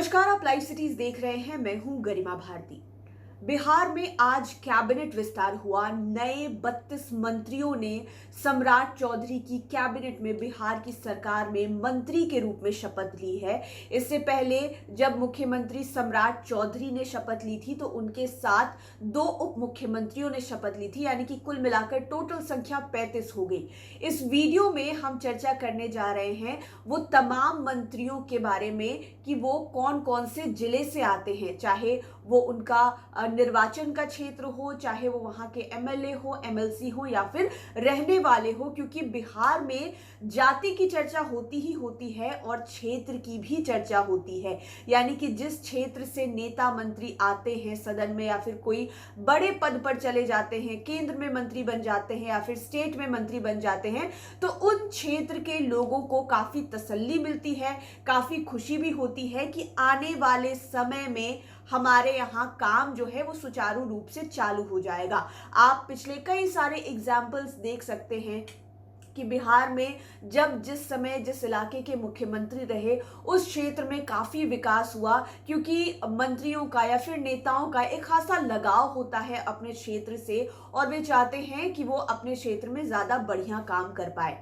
नमस्कार, आप live cities देख रहे हैं। मैं हूं गरिमा भारती। बिहार में आज कैबिनेट विस्तार हुआ। नए 32 मंत्रियों ने सम्राट चौधरी की कैबिनेट में बिहार की सरकार में मंत्री के रूप में शपथ ली है। इससे पहले जब मुख्यमंत्री सम्राट चौधरी ने शपथ ली थी तो उनके साथ 2 उप मुख्यमंत्रियों ने शपथ ली थी, यानी कि कुल मिलाकर टोटल संख्या 35 हो गई। इस वीडियो में हम चर्चा करने जा रहे हैं वो तमाम मंत्रियों के बारे में कि वो कौन कौन से जिले से आते हैं, चाहे वो उनका निर्वाचन का क्षेत्र हो, चाहे वो वहां के एमएलए हो, एमएलसी हो या फिर रहने वाले हो, क्योंकि बिहार में जाति की चर्चा होती ही होती है और क्षेत्र की भी चर्चा होती है। यानी कि जिस क्षेत्र से नेता मंत्री आते हैं सदन में या फिर कोई बड़े पद पर चले जाते हैं, केंद्र में मंत्री बन जाते हैं या फिर स्टेट में मंत्री बन जाते हैं, तो उन क्षेत्र के लोगों को काफी तसल्ली मिलती है, काफी खुशी भी होती है कि आने वाले समय में हमारे यहाँ काम जो है वो सुचारू रूप से चालू हो जाएगा। आप पिछले कई सारे एग्जाम्पल्स देख सकते हैं कि बिहार में जब जिस समय जिस इलाके के मुख्यमंत्री रहे उस क्षेत्र में काफी विकास हुआ, क्योंकि मंत्रियों का या फिर नेताओं का एक खासा लगाव होता है अपने क्षेत्र से और वे चाहते हैं कि वो अपने क्षेत्र में ज्यादा बढ़िया काम कर पाए।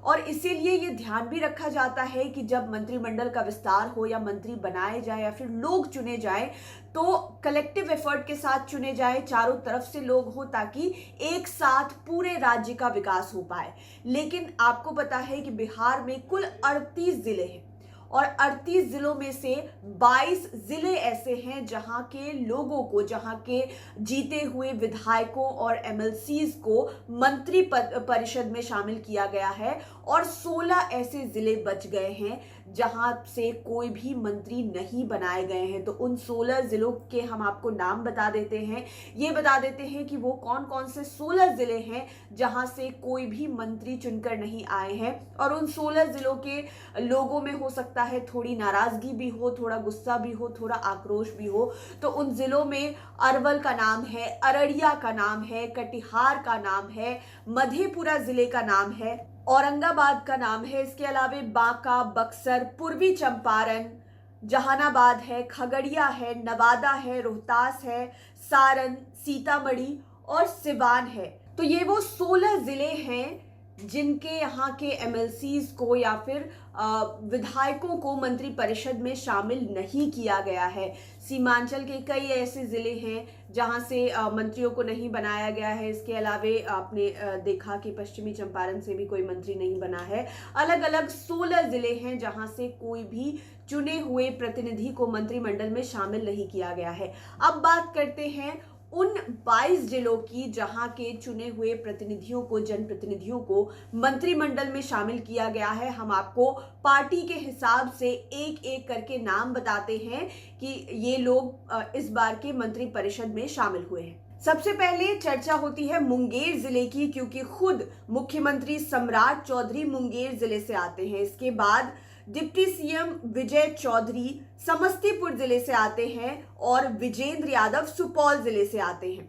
और इसीलिए ये ध्यान भी रखा जाता है कि जब मंत्रिमंडल का विस्तार हो या मंत्री बनाए जाए या फिर लोग चुने जाए तो कलेक्टिव एफर्ट के साथ चुने जाए, चारों तरफ से लोग हो, ताकि एक साथ पूरे राज्य का विकास हो पाए। लेकिन आपको पता है कि बिहार में कुल 38 जिले हैं और 38 जिलों में से 22 जिले ऐसे हैं जहां के लोगों को, जहां के जीते हुए विधायकों और एमएलसीज को मंत्री परिषद में शामिल किया गया है और 16 ऐसे जिले बच गए हैं जहां से कोई भी मंत्री नहीं बनाए गए हैं। तो उन 16 जिलों के हम आपको नाम बता देते हैं। ये बता देते हैं कि वो कौन कौन से 16 जिले हैं जहां से कोई भी मंत्री चुनकर नहीं आए हैं। और उन 16 जिलों के लोगों में हो सकता है थोड़ी नाराजगी भी हो, थोड़ा गुस्सा भी हो, थोड़ा आक्रोश भी हो। तो उन जिलों में अरवल का नाम है, अररिया का नाम है, कटिहार का नाम है, मधेपुरा जिले का नाम है, औरंगाबाद का नाम है, इसके अलावा बांका, बक्सर, पूर्वी चंपारण, जहानाबाद है, खगड़िया है, नवादा है, रोहतास है, सारण, सीतामढ़ी और सिवान है। तो ये वो 16 जिले हैं जिनके यहाँ के एमएलसीज को या फिर विधायकों को मंत्री परिषद में शामिल नहीं किया गया है। सीमांचल के कई ऐसे जिले हैं जहां से मंत्रियों को नहीं बनाया गया है। इसके अलावे आपने देखा कि पश्चिमी चंपारण से भी कोई मंत्री नहीं बना है। अलग अलग 16 जिले हैं जहां से कोई भी चुने हुए प्रतिनिधि को मंत्रिमंडल में शामिल नहीं किया गया है। अब बात करते हैं उन 22 जिलों की जहां के चुने हुए प्रतिनिधियों को, जनप्रतिनिधियों को मंत्रिमंडल में शामिल किया गया है। हम आपको पार्टी के हिसाब से एक एक करके नाम बताते हैं कि ये लोग इस बार के मंत्री परिषद में शामिल हुए हैं। सबसे पहले चर्चा होती है मुंगेर जिले की, क्योंकि खुद मुख्यमंत्री सम्राट चौधरी मुंगेर जिले से आते हैं। इसके बाद डिप्टी सीएम विजय चौधरी समस्तीपुर जिले से आते हैं और विजेंद्र यादव सुपौल जिले से आते हैं।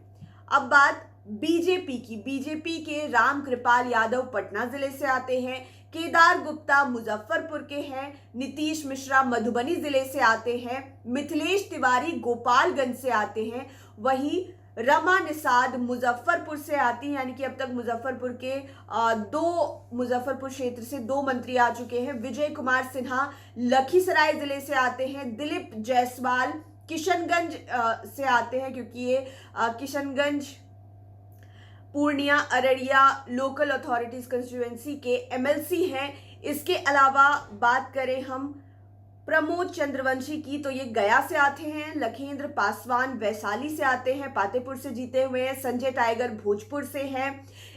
अब बात बीजेपी की, बीजेपी के राम कृपाल यादव पटना जिले से आते हैं, केदार गुप्ता मुजफ्फरपुर के हैं, नीतीश मिश्रा मधुबनी जिले से आते हैं, मिथिलेश तिवारी गोपालगंज से आते हैं, वहीं रमा निषाद मुजफ्फरपुर से आती है। यानी कि अब तक मुजफ्फरपुर के मुजफ्फरपुर क्षेत्र से 2 मंत्री आ चुके हैं। विजय कुमार सिन्हा लखीसराय जिले से आते हैं, दिलीप जायसवाल किशनगंज से आते हैं, क्योंकि ये Kishanganj, Purnia, Araria local authorities constituency के एमएलसी हैं। इसके अलावा बात करें हम प्रमोद चंद्रवंशी की, तो ये गया से आते हैं। लखींद्र पासवान वैशाली से आते हैं, पातेपुर से जीते हुए हैं। संजय टाइगर भोजपुर से हैं।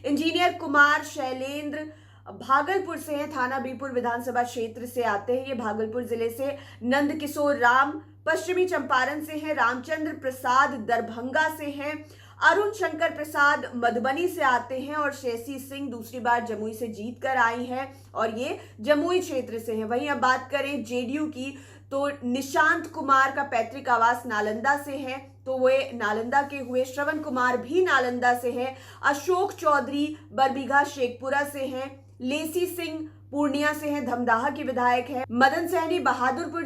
इंजीनियर कुमार शैलेंद्र भागलपुर से हैं, थाना बीपुर विधानसभा क्षेत्र से आते हैं, ये भागलपुर जिले से। नंद किशोर राम पश्चिमी चंपारण से हैं। रामचंद्र प्रसाद दरभंगा से हैं। अरुण शंकर प्रसाद मधुबनी से आते हैं और शेषी सिंह दूसरी बार जमुई से जीत कर आई हैं और ये जमुई क्षेत्र से हैं। वहीं अब बात करें जेडीयू की, तो निशांत कुमार का पैतृक आवास नालंदा से है, तो वे नालंदा के हुए। श्रवण कुमार भी नालंदा से हैं। अशोक चौधरी बरबीघा शेखपुरा से हैं। लेसी सिंह पूर्णिया से हैं, धमदाहा के विधायक हैं। मदन सहनी बहादुरपुर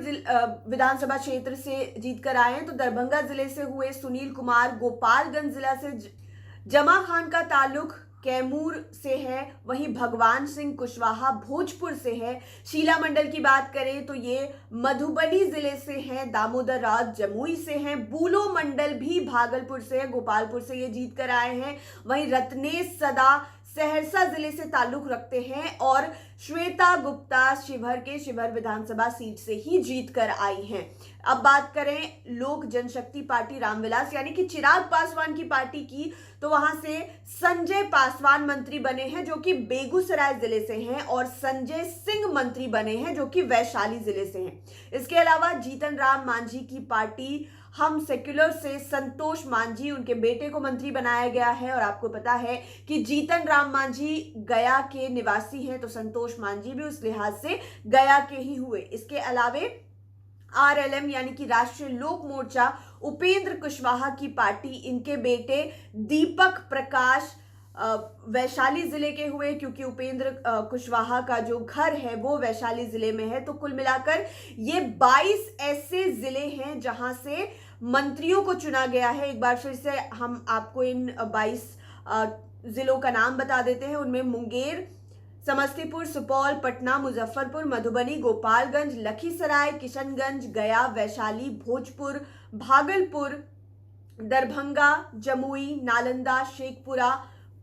विधानसभा क्षेत्र से जीतकर आए हैं। तो दरभंगा जिले से हुए सुनील कुमार, गोपालगंज जिला से जमा खान का ताल्लुक कैमूर से है, वहीं भगवान सिंह कुशवाहा भोजपुर से है। शीला मंडल की बात करें तो ये मधुबनी जिले से हैं। दामोदर राज जमुई से हैं। बूलो मंडल भी भागलपुर से है, गोपालपुर से ये जीत कर आए हैं। वहीं रत्नेश सदा सहरसा जिले से ताल्लुक रखते हैं और श्वेता गुप्ता शिवहर विधानसभा सीट से ही जीत कर आई हैं। अब बात करें लोक जनशक्ति पार्टी रामविलास यानी कि चिराग पासवान की पार्टी की, तो वहां से संजय पासवान मंत्री बने हैं जो कि बेगूसराय जिले से हैं, और संजय सिंह मंत्री बने हैं जो कि वैशाली जिले से हैं। इसके अलावा जीतन राम मांझी की पार्टी हम सेक्युलर से संतोष मांझी, उनके बेटे को मंत्री बनाया गया है। और आपको पता है कि जीतन राम मांझी गया के निवासी हैं, तो संतोष मांझी भी उस लिहाज से गया के ही हुए। इसके अलावे आरएलएम यानी कि राष्ट्रीय लोक मोर्चा उपेंद्र कुशवाहा की पार्टी, इनके बेटे दीपक प्रकाश वैशाली जिले के हुए, क्योंकि उपेंद्र कुशवाहा का जो घर है वो वैशाली जिले में है। तो कुल मिलाकर ये 22 ऐसे जिले हैं जहां से मंत्रियों को चुना गया है। एक बार फिर से हम आपको इन 22 जिलों का नाम बता देते हैं। उनमें मुंगेर, समस्तीपुर, सुपौल, पटना, मुजफ्फरपुर, मधुबनी, गोपालगंज, लखीसराय, किशनगंज, गया, वैशाली, भोजपुर, भागलपुर, दरभंगा, जमुई, नालंदा, शेखपुरा,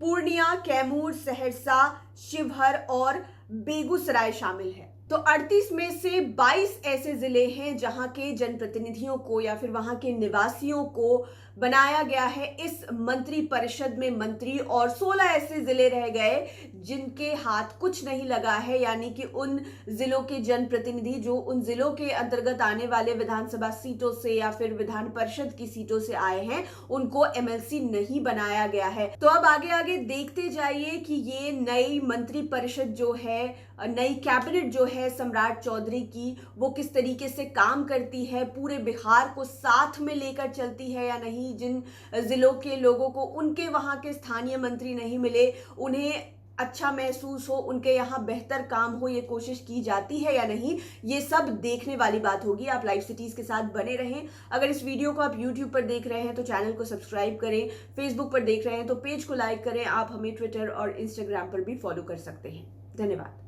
पूर्णिया, कैमूर, सहरसा, शिवहर और बेगूसराय शामिल है। तो 38 में से 22 ऐसे जिले हैं जहां के जनप्रतिनिधियों को या फिर वहां के निवासियों को बनाया गया है इस मंत्री परिषद में मंत्री, और 16 ऐसे जिले रह गए जिनके हाथ कुछ नहीं लगा है, यानी कि उन जिलों के जनप्रतिनिधि जो उन जिलों के अंतर्गत आने वाले विधानसभा सीटों से या फिर विधान परिषद की सीटों से आए हैं, उनको एमएलसी नहीं बनाया गया है। तो अब आगे आगे देखते जाइए कि ये नई मंत्री परिषद जो है, नई कैबिनेट जो है सम्राट चौधरी की, वो किस तरीके से काम करती है, पूरे बिहार को साथ में लेकर चलती है या नहीं। जिन जिलों के लोगों को उनके वहां के स्थानीय मंत्री नहीं मिले, उन्हें अच्छा महसूस हो, उनके यहाँ बेहतर काम हो, ये कोशिश की जाती है या नहीं, ये सब देखने वाली बात होगी। आप लाइव सिटीज के साथ बने रहें। अगर इस वीडियो को आप यूट्यूब पर देख रहे हैं तो चैनल को सब्सक्राइब करें, फेसबुक पर देख रहे हैं तो पेज को लाइक करें। आप हमें ट्विटर और इंस्टाग्राम पर भी फॉलो कर सकते हैं। धन्यवाद।